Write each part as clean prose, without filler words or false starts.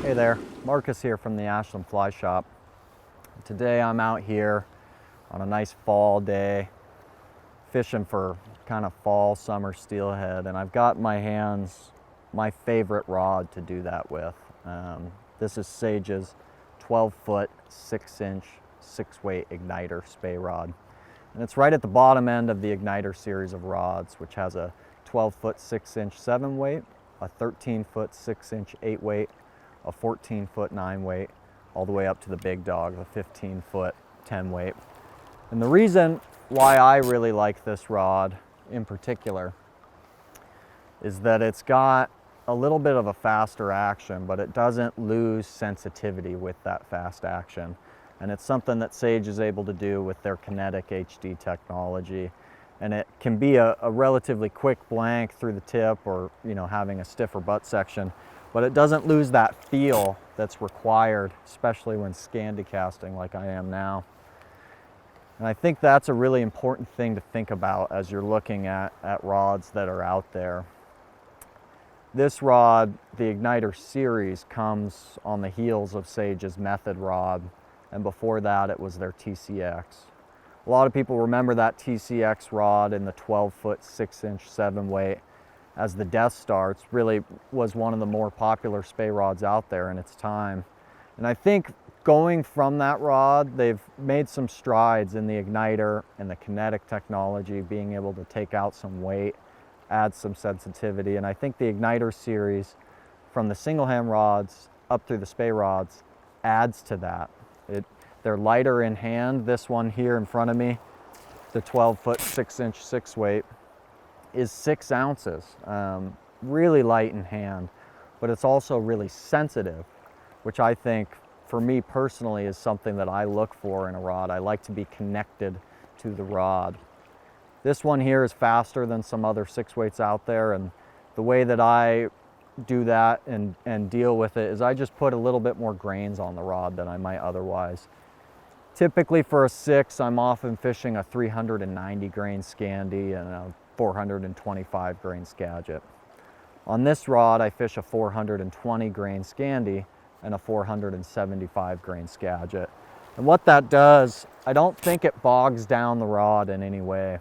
Hey there, Marcus here from the Ashland Fly Shop. Today I'm out here on a nice fall day fishing for kind of fall summer steelhead, and I've got in my hands my favorite rod to do that with. This is Sage's 12-foot 6-inch 6-weight igniter spey rod, and it's right at the bottom end of the igniter series of rods, which has a 12-foot 6-inch 7-weight, a 13-foot 6-inch 8-weight, a 14-foot 9-weight, all the way up to the big dog, the 15-foot 10-weight. And the reason why I really like this rod in particular is that it's got a little bit of a faster action, but it doesn't lose sensitivity with that fast action. And it's something that Sage is able to do with their Kinetic HD technology. And it can be a relatively quick blank through the tip, or having a stiffer butt section, but it doesn't lose that feel that's required, especially when Scandi casting like I am now. And I think that's a really important thing to think about as you're looking at rods that are out there. This rod, the Igniter series, comes on the heels of Sage's Method rod, and before that it was their TCX. A lot of people remember that TCX rod in the 12-foot 6-inch 7-weight as the Death Star. It really was one of the more popular spey rods out there in its time. And I think going from that rod, they've made some strides in the igniter and the kinetic technology, being able to take out some weight, add some sensitivity. And I think the Igniter series, from the single hand rods up through the spey rods, adds to that. They're lighter in hand. This one here in front of me, the 12-foot 6-inch 6-weight, is 6 ounces. Really light in hand, but it's also really sensitive, which I think, for me personally, is something that I look for in a rod. I like to be connected to the rod. This one here is faster than some other 6-weights out there, and the way that I do that and deal with it is I just put a little bit more grains on the rod than I might otherwise. Typically for a 6, I'm often fishing a 390 grain Scandi and a 425 grain Skagit. On this rod, I fish a 420 grain Scandi and a 475 grain Skagit. And what that does, I don't think it bogs down the rod in any way,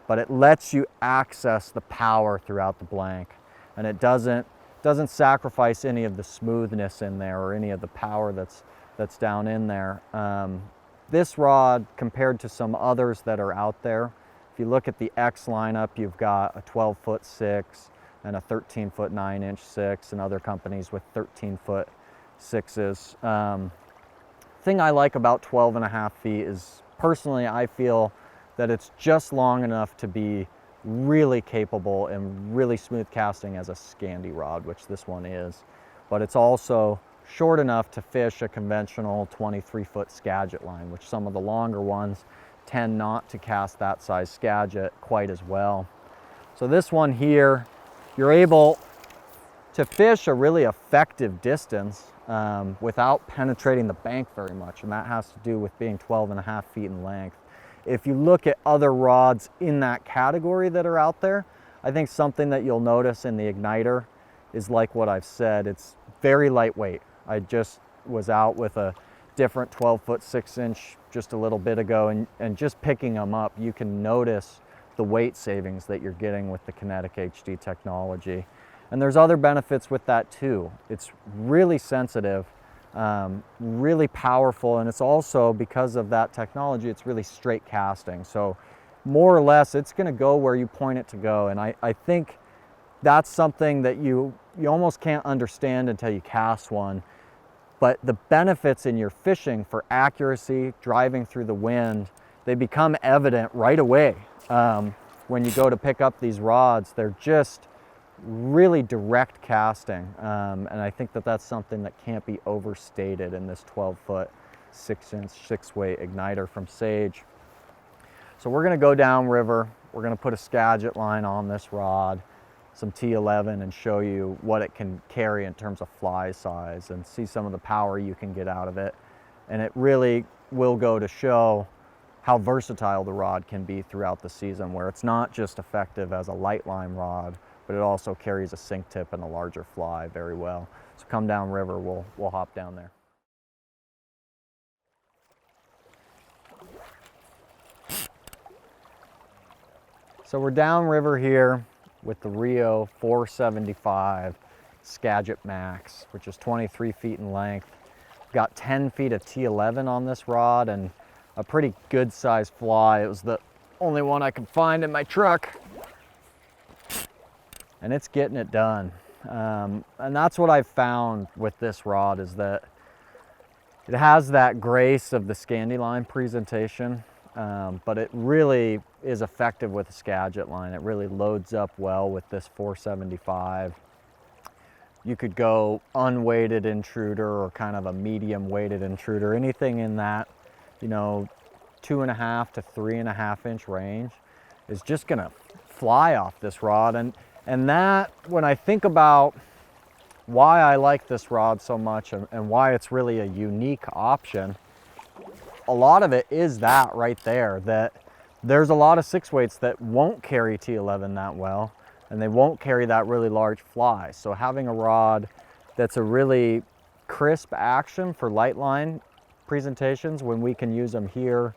but it lets you access the power throughout the blank, and it doesn't sacrifice any of the smoothness in there or any of the power that's down in there. This rod, compared to some others that are out there, if you look at the X lineup, you've got a 12-foot 6 and a 13-foot 9-inch 6, and other companies with 13-foot 6s. Thing I like about 12.5 feet is, personally, I feel that it's just long enough to be really capable and really smooth casting as a Scandi rod, which this one is, but it's also short enough to fish a conventional 23-foot Skagit line, which some of the longer ones tend not to cast that size Skagit quite as well. So this one here, you're able to fish a really effective distance without penetrating the bank very much, and that has to do with being 12.5 feet in length. If you look at other rods in that category that are out there, I think something that you'll notice in the Igniter is like what I've said, it's very lightweight. I just was out with a different 12-foot 6-inch just a little bit ago, and just picking them up, you can notice the weight savings that you're getting with the Kinetic HD technology. And there's other benefits with that too. It's really sensitive, really powerful, and it's also, because of that technology, it's really straight casting. So more or less, it's gonna go where you point it to go. And I think that's something that you almost can't understand until you cast one. But the benefits in your fishing for accuracy, driving through the wind, they become evident right away. When you go to pick up these rods, they're just really direct casting. And I think that that's something that can't be overstated in this 12-foot 6-inch 6-weight igniter from Sage. So we're gonna go downriver. We're gonna put a Skagit line on this rod, some T11, and show you what it can carry in terms of fly size, and see some of the power you can get out of it. And it really will go to show how versatile the rod can be throughout the season, where it's not just effective as a light line rod, but it also carries a sink tip and a larger fly very well. So come downriver, we'll hop down there. So we're downriver here with the Rio 475 Skagit Max, which is 23 feet in length. Got 10 feet of T11 on this rod and a pretty good sized fly. It was the only one I could find in my truck. And it's getting it done. And that's what I've found with this rod, is that it has that grace of the Scandi line presentation, but it really is effective with a Skagit line. It really loads up well with this 475. You could go unweighted intruder or kind of a medium weighted intruder, anything in that, 2.5 to 3.5 inch range is just gonna fly off this rod. And that, when I think about why I like this rod so much and why it's really a unique option, a lot of it is that right there, that there's a lot of 6-weights that won't carry T11 that well, and they won't carry that really large fly. So having a rod that's a really crisp action for light line presentations, when we can use them here,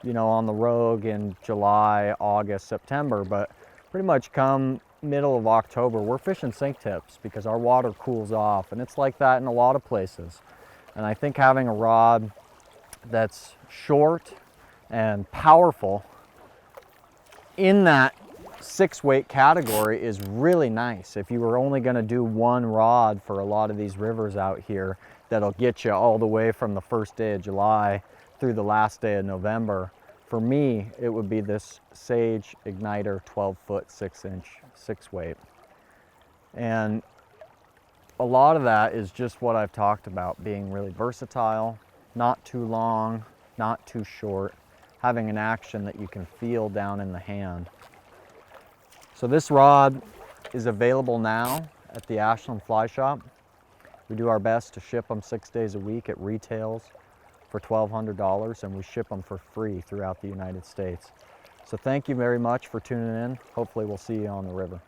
on the Rogue in July, August, September, but pretty much come middle of October, we're fishing sink tips because our water cools off, and it's like that in a lot of places. And I think having a rod that's short and powerful in that 6-weight category is really nice. If you were only going to do one rod for a lot of these rivers out here, that'll get you all the way from the first day of July through the last day of November. For me, it would be this Sage Igniter 12-foot 6-inch 6-weight. And a lot of that is just what I've talked about, being really versatile, not too long, not too short, having an action that you can feel down in the hand. So this rod is available now at the Ashland Fly Shop. We do our best to ship them 6 days a week. It retails for $1,200, and we ship them for free throughout the United States. So thank you very much for tuning in. Hopefully we'll see you on the river.